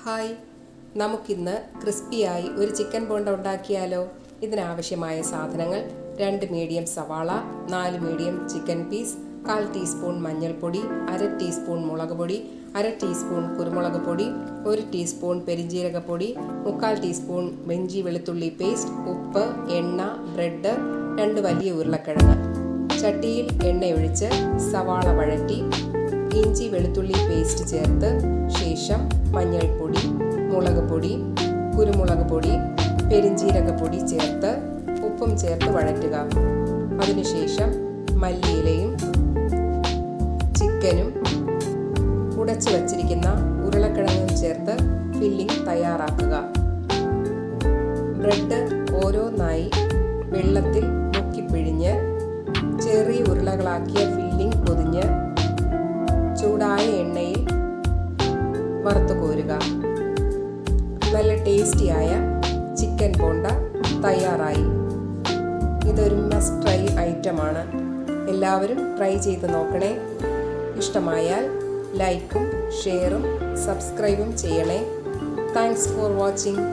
Hi, നമുക്കിന്ന് ക്രിസ്പിയായി ഒരു chicken bonda ഉണ്ടാക്കിയാലോ? ഇതിനാവശ്യമായ സാധനങ്ങൾ: 2 മീഡിയം സവാള, 4 മീഡിയം ചിക്കൻ പീസ്, 1/4 ടീസ്പൂൺ മഞ്ഞൾപ്പൊടി, 1/2 ടീസ്പൂൺ മുളക് പൊടി, 1/2 ടീസ്പൂൺ കുരുമുളക് പൊടി, 1 ടീസ്പൂൺ പെരിഞ്ജീരകപ്പൊടി, 3/4 ടീസ്പൂൺ ഇഞ്ചി വെളുത്തുള്ളി പേസ്റ്റ്, ഉപ്പ്, എണ്ണ, ബ്രെഡ്, 2 വലിയ ഉരുളക്കിഴങ്ങ്. ചട്ടിയിൽ എണ്ണയൊഴിച്ച് സവാള വഴറ്റി ഇഞ്ചി വെളുത്തുള്ളി പേസ്റ്റ് ചേർത്ത് ശേഷം മഞ്ഞൾപ്പൊടി, മുളക് പൊടി, കുരുമുളക് പൊടി, പെരിഞ്ജീരകപ്പൊടി ചേർത്ത് ഉപ്പും ചേർത്ത് വഴറ്റുക. അതിനുശേഷം മല്ലിയിലയും ചിക്കനും ഉടച്ചു വച്ചിരിക്കുന്ന ഉരുളക്കിഴങ്ങും ചേർത്ത് ഫില്ലിംഗ് തയ്യാറാക്കുക. ബ്രെഡ് ഓരോന്നായി വെള്ളത്തിൽ മുക്കിപ്പിഴിഞ്ഞ് ചെറിയ ഉരുളകളാക്കിയ ഫില്ലിംഗ് പൊതിഞ്ഞ് ചൂടായ എണ്ണയിൽ വറുത്തു കോരുക. നല്ല ടേസ്റ്റിയായ ചിക്കൻ ബോണ്ട തയ്യാറായി. ഇതൊരു മസ്റ്റ് ട്രൈ ഐറ്റമാണ്. എല്ലാവരും ട്രൈ ചെയ്ത് നോക്കണേ. ഇഷ്ടമായാൽ ലൈക്കും ഷെയറും സബ്സ്ക്രൈബും ചെയ്യണേ. Thanks for watching.